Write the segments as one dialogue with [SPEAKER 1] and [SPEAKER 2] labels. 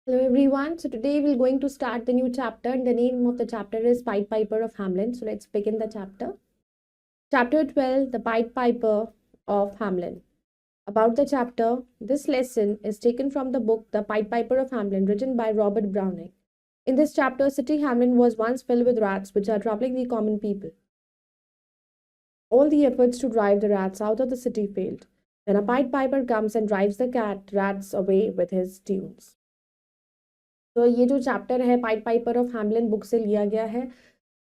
[SPEAKER 1] Hello everyone. So today we're going to start the new chapter and the name of the chapter is Pied Piper of Hamelin. So let's begin the chapter. Chapter 12, The Pied Piper of Hamelin. About the chapter, this lesson is taken from the book The Pied Piper of Hamelin written by Robert Browning. In this chapter, city Hamelin was once filled with rats which are troubling the common people. All the efforts to drive the rats out of the city failed. Then a Pied Piper comes and drives the rats away with his tunes. तो ये जो chapter है pied Piper of Hamelin book से लिया गया है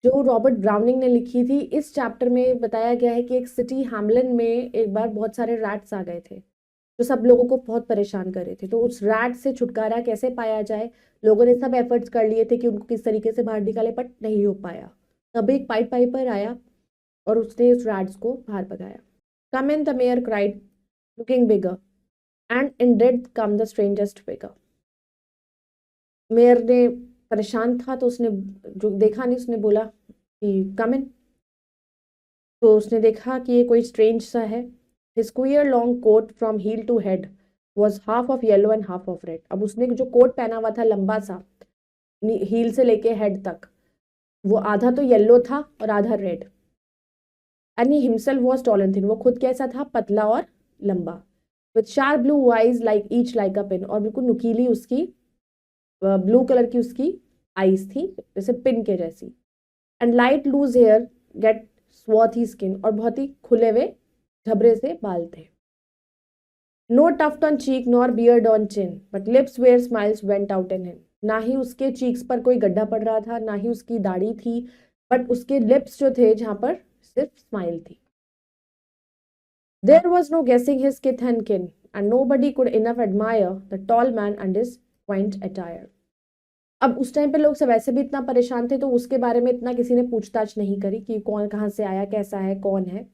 [SPEAKER 1] जो Robert browning ने लिखी थी। इस चैप्टर में बताया गया है कि एक सिटी हैमलिन में एक बार बहुत सारे रैट्स आ गए थे जो सब लोगों को बहुत परेशान कर रहे थे। तो उस रैट से छुटकारा कैसे पाया जाए, लोगों ने सब एफर्ट्स कर लिए थे कि उनको किस तरीके से बाहर निकाले, बट नहीं हो पाया। तब एक पाइड पाइपर आया और उसने उस रैट्स को बाहर भगाया। Come in the mayor cried looking bigger and in did come the strangest figure. Mayor ने परेशान था तो उसने जो देखा नहीं, उसने बोला कि कम इन। तो उसने देखा कि ये कोई स्ट्रेंज सा है। His queer long coat from heel to head was half of yellow and half of red. अब उसने जो कोट पहना हुआ था लंबा सा हील से लेके हेड तक, वो आधा तो येलो था और आधा red. And he himself was tall and thin. वो खुद कैसा था, पतला और लंबा। With sharp blue eyes like each like a pin. और बिल्कुल नुकीली उसकी ब्लू कलर की उसकी आईज थी, जैसे पिन के जैसी। And light loose hair yet swarthy skin. और बहुत ही खुले हुए झबरे से बाल थे। No tuft on cheek nor beard on chin but lips where smiles went out in him. ना ही उसके चीक्स पर कोई गड्ढा पड़ रहा था, ना ही उसकी दाढ़ी थी, बट उसके लिप्स जो थे जहां पर सिर्फ स्माइल थी। There was no guessing his kith and kin and nobody could enough admire the tall man and his quaint attire. अब उस टाइम पे लोग सब वैसे भी इतना परेशान थे तो उसके बारे में इतना किसी ने पूछताछ नहीं करी कि कौन कहाँ से आया, कैसा है, कौन है।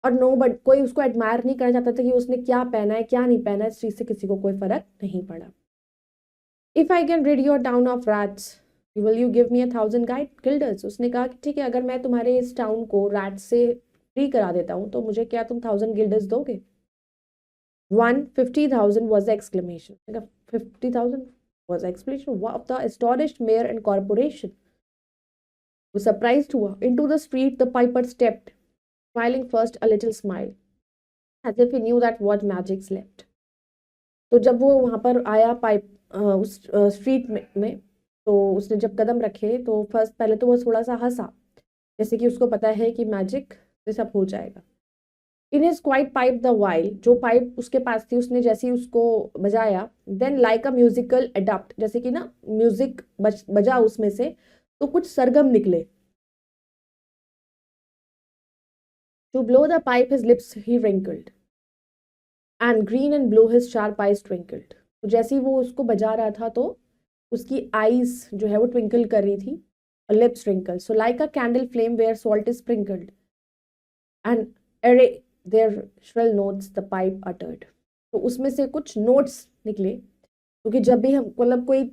[SPEAKER 1] और नो बट कोई उसको एडमायर नहीं करना चाहता था कि उसने क्या पहना है क्या नहीं पहना है। इस चीज से किसी को कोई फर्क नहीं पड़ा। If I can rid your town of rats will you give me 1,000 guide guilders. उसने कहा कि ठीक है, अगर मैं तुम्हारे इस टाउन को रैट से फ्री करा देता हूँ तो मुझे क्या तुम 1,000 गिल्डर्स दोगे। 150,000 was the exclamation. 50,000 was the exclamation of the astonished mayor and corporation. Was surprised हुआ. Into the street the piper stepped, smiling first a little smile, as if he knew that what magic slept. तो जब वो वहां पर आया उस street में तो उसने जब कदम रखे तो फर्स्ट पहले तो वो थोड़ा सा हंसा, जैसे कि उसको पता है कि मैजिक से सब हो जाएगा। In his quaint pipe the while. जो पाइप उसके पास थी उसने जैसे ही उसको बजाया, then like a musical adept, जैसे कि ना म्यूजिक बजा उसमें से तो कुछ सरगम निकले। To blow the pipe his lips he wrinkled and green and blue his sharp eyes twinkled. तो जैसे ही वो उसको बजा रहा था तो उसकी आईज जो है वो ट्विंकल कर रही थी और lips twinkle. So like a candle flame where salt is sprinkled and ere there shrill notes the pipe uttered. तो उसमें से कुछ नोट्स निकले, क्योंकि जब भी हम मतलब कोई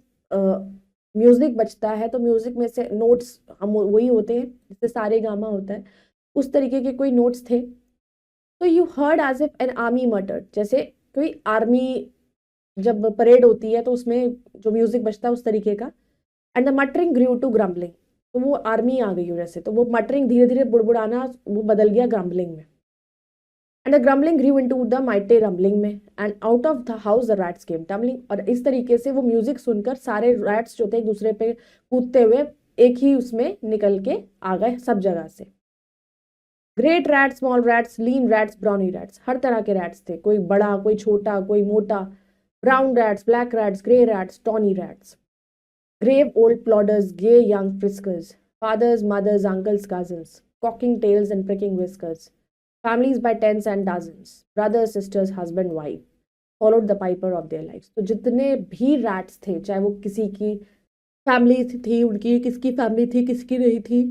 [SPEAKER 1] म्यूजिक बजता है तो म्यूजिक में से नोट्स हम वही होते हैं जिससे सारे गामा होता है, उस तरीके के कोई नोट्स थे। तो you heard as if an army muttered. जैसे कोई आर्मी जब परेड होती है तो उसमें जो म्यूजिक बजता है उस तरीके का। And the muttering grew to grumbling. तो वो आर्मी आ गई हो जैसे, तो वो मटरिंग धीरे धीरे बुड़बुड़ाना वो बदल गया ग्रम्बलिंग में। And the grumbling grew into the mighty rumbling में and out of the house the rats came tumbling. और इस तरीके से वो म्यूजिक सुनकर सारे रैट्स जो थे एक दूसरे पे कूदते हुए एक ही उसमें निकल के आ गए सब जगह से। ग्रेट रैट्स, स्मॉल रैट्स, लीन रैट्स, ब्राउनी रैट्स। हर तरह के रैट्स थे, कोई बड़ा कोई छोटा कोई मोटा। Brown rats, black rats, grey rats, tawny rats. Grave old plodders, gay young friskers, fathers, mothers, uncles, cousins, cocking tails and pricking whiskers, families by tens and dozens, brothers, sisters, husband, wife, followed the piper of their lives. तो जितने भी rats थे, चाहे वो किसी की family थी, उनकी किसकी फैमिली थी, किसकी नहीं थी,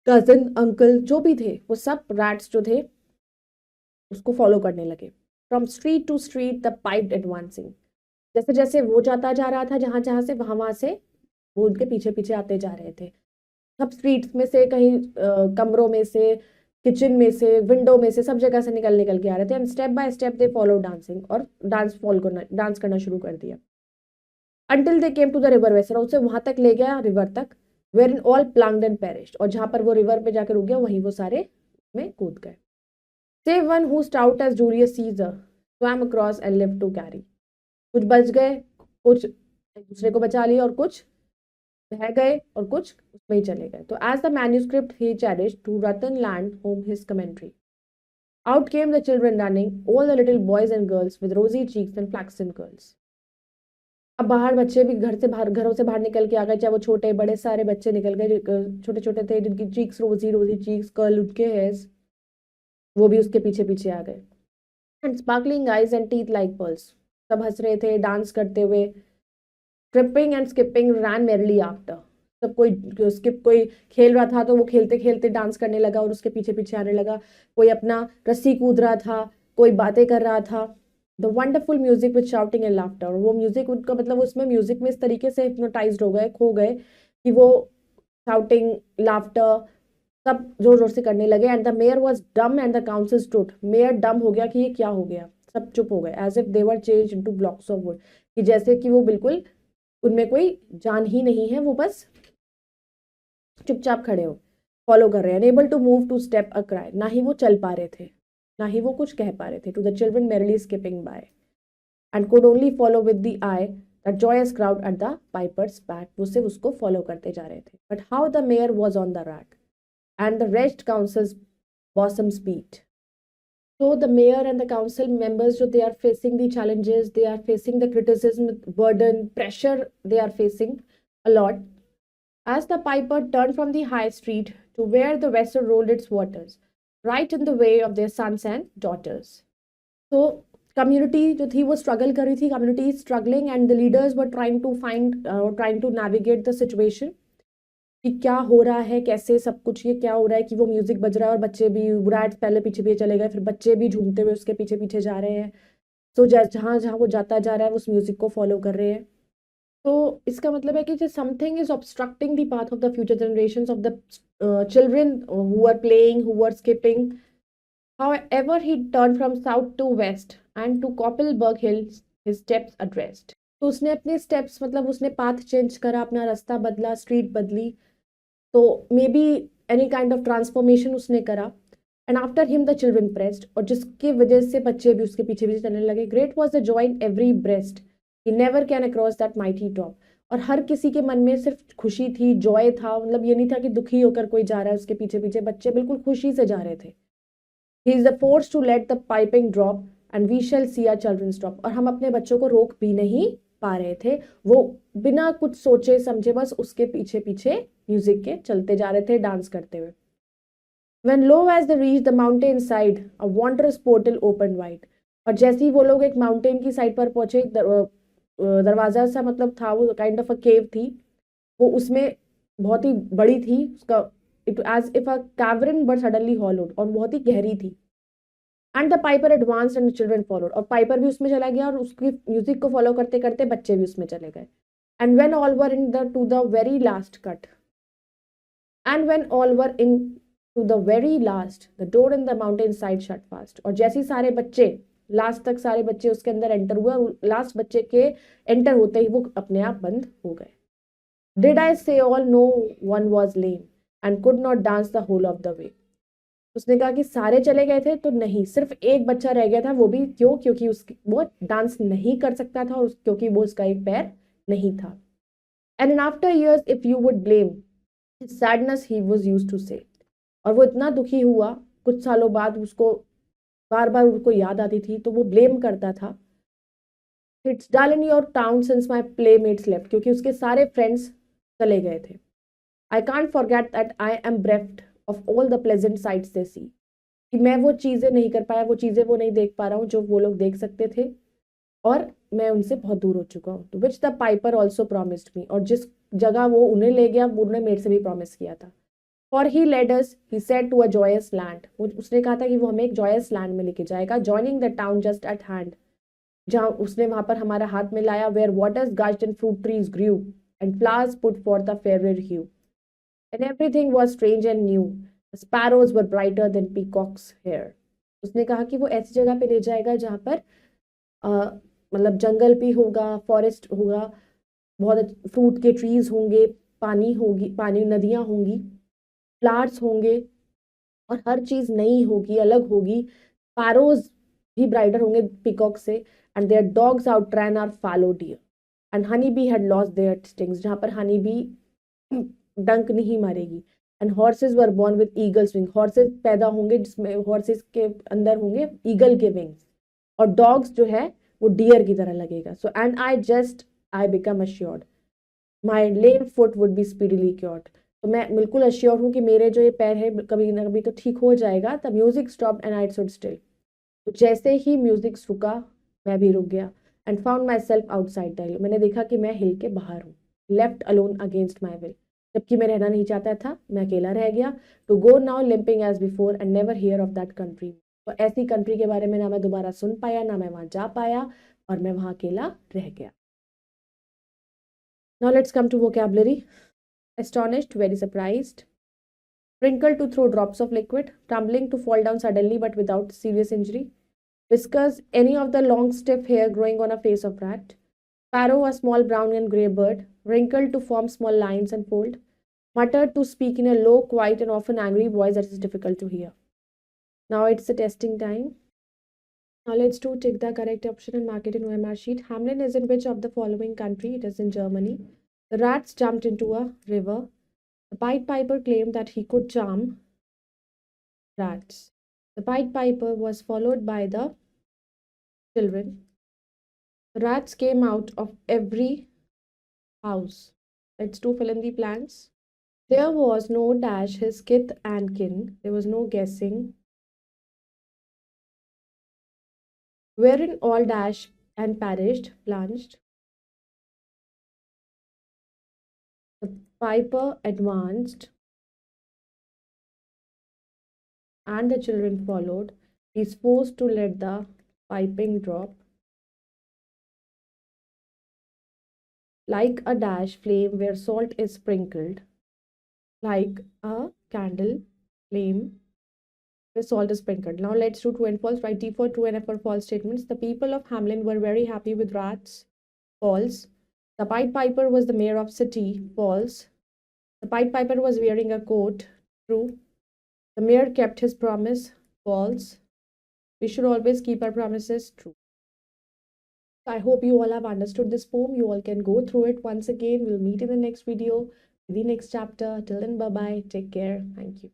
[SPEAKER 1] कजन, अंकल, जो भी थे, वो सब रैट्स जो थे उसको फॉलो करने लगे। From street to street the pipe advancing. जैसे जैसे वो जाता जा रहा था जहां जहां से वहां से वो उनके पीछे पीछे आते जा रहे थे। सब स्ट्रीट्स में से, कहीं कमरों में से, किचन में से, विंडो में से, सब जगह से निकल निकल के आ रहे थे। And step by step they follow dancing. और डांस करना शुरू कर दिया। until they came to the river vessel, और उसे वहां तक ले गया रिवर तक, wherein all plunged and perished, और जहां पर वो रिवर पे जाकर रुक गया वहीं वो सारे में कूद गए. Save one who stout as Julius Caesar swam across and lived to carry. कुछ बच गए, कुछ एक दूसरे को बचा लिया, और कुछ बह गए, और कुछ उसमें ही चले गए. तो as the manuscript he cherished to Ratan land home his commentary. Out came the children running, all the little boys and girls with rosy cheeks and flaxen curls. अब बाहर बच्चे भी घरों से बाहर निकल के आ गए, चाहे वो छोटे बड़े सारे बच्चे निकल गए, छोटे छोटे थे जिनकी चीक्स रोजी चीक्स, कर्ल उठके हेयर्स, वो भी उसके पीछे पीछे आ गए. And sparkling eyes and teeth like pearls, सब हंस रहे थे डांस करते हुए. Tripping and skipping ran merrily after, सब कोई खेल रहा था तो वो खेलते खेलते डांस करने लगा और उसके पीछे पीछे आने लगा. कोई अपना रस्सी कूद रहा था, कोई बातें कर रहा था. The wonderful music with shouting and laughter, और वो म्यूजिक उनका मतलब उसमें म्यूजिक में इस तरीके से हिप्नोटाइज्ड हो गए, खो गए कि वो शाउटिंग लाफ्टर सब जोर जोर से करने लगे. एंड द मेयर वॉज डम and the council stood, mayor डम हो गया कि ये क्या हो गया, सब चुप हो गए. As if they were change into blocks of wood, कि जैसे कि वो बिल्कुल उनमें कोई जान ही नहीं है, वो बस चुपचाप खड़े हो, फॉलो कर रहे हैं. Unable to move to step a cry, ना ही वो चल पा रहे थे, ना ही वो कुछ कह पा रहे थे. To the children merrily skipping by and could only follow with the eye that joyous crowd at the piper's back, वो सिर्फ उसको फॉलो करते जा रहे थे. But how the mayor was on the rack and the wretched council's bosoms beat. So the mayor and the council members, so they are facing the challenges, they are facing the criticism, burden, pressure, they are facing a lot. As the piper turned from the high street to where the vessel rolled its waters, right in the way of their sons and daughters. So community जो थी वो struggle कर रही थी, community is struggling and the leaders were trying to navigate the situation. कि क्या हो रहा है, कैसे सब कुछ ये क्या हो रहा है, कि वो म्यूजिक बज रहा है और बच्चे भी रैट्स पहले पीछे पीछे चले गए, फिर बच्चे भी झूमते हुए उसके पीछे पीछे जा रहे हैं. तो जहाँ जहाँ वो जाता जा रहा है उस म्यूजिक को फॉलो कर रहे हैं. तो इसका मतलब है कि something is obstructing the path of the future generations of the children who are playing, who are skipping. However, he turned from south to west and to Koppelberg Hill his steps addressed. तो उसने अपने steps मतलब उसने path change करा, अपना रास्ता बदला, street बदली, तो may be any kind of transformation उसने करा. And after him the children pressed, और जिसकी वजह से बच्चे भी उसके पीछे पीछे चलने लगे. Great was the joy in every breast, he never can across that mighty top, और हर किसी के मन में सिर्फ खुशी थी, जॉय था. मतलब ये नहीं था कि दुखी होकर कोई जा रहा है उसके पीछे पीछे, बच्चे बिल्कुल खुशी से जा रहे थे. He is the force to let the piping drop and we shall see our children stop, और हम अपने बच्चों को रोक भी नहीं पा रहे थे. वो बिना कुछ सोचे समझे बस उसके पीछे पीछे म्यूजिक के चलते जा रहे थे, डांस करते हुए. When low as they reached the mountain side, a wondrous portal opened wide. और जैसे ही वो लोग एक माउंटेन की साइड पर पहुंचे, दरवाजा सा मतलब था, वो काइंड ऑफ अ केव थी, वो उसमें बहुत ही बड़ी थी, उसका it as if a cavern but suddenly hollowed, और बहुत ही गहरी थी. And the piper advanced and children followed, और पाइपर भी उसमें चला गया और उसकी म्यूजिक को फॉलो करते करते बच्चे भी उसमें चले गए. And when all were in the to the very last cut and when all were in to the very last the door in the mountain side shut fast, और जैसे ही सारे बच्चे लास्ट तक सारे बच्चे उसके अंदर एंटर हुए, और लास्ट बच्चे के एंटर होते ही वो अपने आप बंद हो गए. Did I say all, no one was lame and could not dance the whole of the way. उसने कहा कि सारे चले गए थे, तो नहीं, सिर्फ एक बच्चा रह गया था, वो भी क्यों, क्योंकि वो डांस नहीं कर सकता था, और क्योंकि वो उसका एक पैर नहीं था. And in after years if you would blame sadness he was used to say, और वो इतना दुखी हुआ कुछ सालों बाद, उसको बार बार उसको याद आती थी, तो वो ब्लेम करता था. It's dull in your town since my playmates left, क्योंकि उसके सारे फ्रेंड्स चले गए थे. I can't forget that I am bereft of all the pleasant sights they see, कि मैं वो चीज़ें नहीं कर पाया, वो चीज़ें वो नहीं देख पा रहा हूँ जो वो लोग देख सकते थे, और मैं उनसे बहुत दूर हो चुका हूँ. Which the Piper also promised मी, और जिस जगह वो उन्हें ले गया उन्होंने मेरे से भी प्रॉमिस किया था. For he led us, he said, to a joyous land, उसने कहा था कि वो हमें एक जॉयस लैंड में लेके जाएगा. Joining the town just at hand, जहाँ उसने वहां पर हमारा हाथ में लाया. Where waters gushed and fruit trees grew and flowers put for the fair hue and everything was strange and new. The sparrows were brighter than peacock's hair. उसने कहा कि वो ऐसी जगह पे ले जाएगा जहाँ पर मतलब जंगल भी होगा, फॉरेस्ट होगा, बहुत फ्रूट के ट्रीज होंगे, पानी होगी, पानी नदियाँ होंगी, फ्लावर्स होंगे और हर चीज़ नई होगी, अलग होगी। पैरोज भी ब्राइडर होंगे पिकॉक से। And their dogs outran our fallow deer and honey bee had lost their stings, जहाँ पर हनी बी डंक नहीं मारेगी। And horses were born with eagles wing, horses पैदा होंगे जिसमें हॉर्सेज के अंदर होंगे ईगल के विंग्स, और डॉग्स जो है वो डियर की तरह लगेगा। So and I become assured my lame foot would be speedily cured, तो मैं बिल्कुल अश्योर हूँ कि मेरे जो ये पैर है कभी ना कभी तो ठीक हो जाएगा। The music stop and I stood still, तो जैसे ही म्यूजिक रुका मैं भी रुक गया। And found my self outside the हिल, मैंने देखा कि मैं हिल के बाहर हूँ। Left alone against my will, जबकि मैं रहना नहीं चाहता था, मैं अकेला रह गया। To go now limping as before and never hear of that country, तो ऐसी कंट्री के बारे में ना मैं दोबारा सुन पाया, ना मैं वहां जा पाया, और मैं वहां अकेला रह गया। Now let's come to vocabulary. Astonished, very surprised. Sprinkle, to throw drops of liquid. Tumbling, to fall down suddenly but without serious injury. Whiskers, any of the long stiff hair growing on a face of rat. Sparrow, a small brown and grey bird. Wrinkle, to form small lines and fold. Mutter, to speak in a low, quiet and often angry voice that is difficult to hear. Now it's the testing time. Now let's do tick the correct option and mark it in OMR sheet. Hamlin is in which of the following country? It is in Germany. The rats jumped into a river. The Pied Piper claimed that he could charm rats. The Pied Piper was followed by the children. The rats came out of every house. Let's do fill in the blanks. There was no dash his kith and kin. There was no guessing. Wherein all dashed and perished, plunged. The piper advanced, and the children followed. He is forced to let the piping drop. Like a dash flame where salt is sprinkled, like a candle flame where salt is sprinkled. Now let's do true and false. Write T for true and F for false statements. The people of Hamlin were very happy with rats. False. The Pied Piper was the mayor of city. False. The Pied Piper was wearing a coat. True. The mayor kept his promise. False. We should always keep our promises. True. I hope you all have understood this poem. You all can go through it once again. We'll meet in the next video, the next chapter. Till then, bye bye. Take care. Thank you.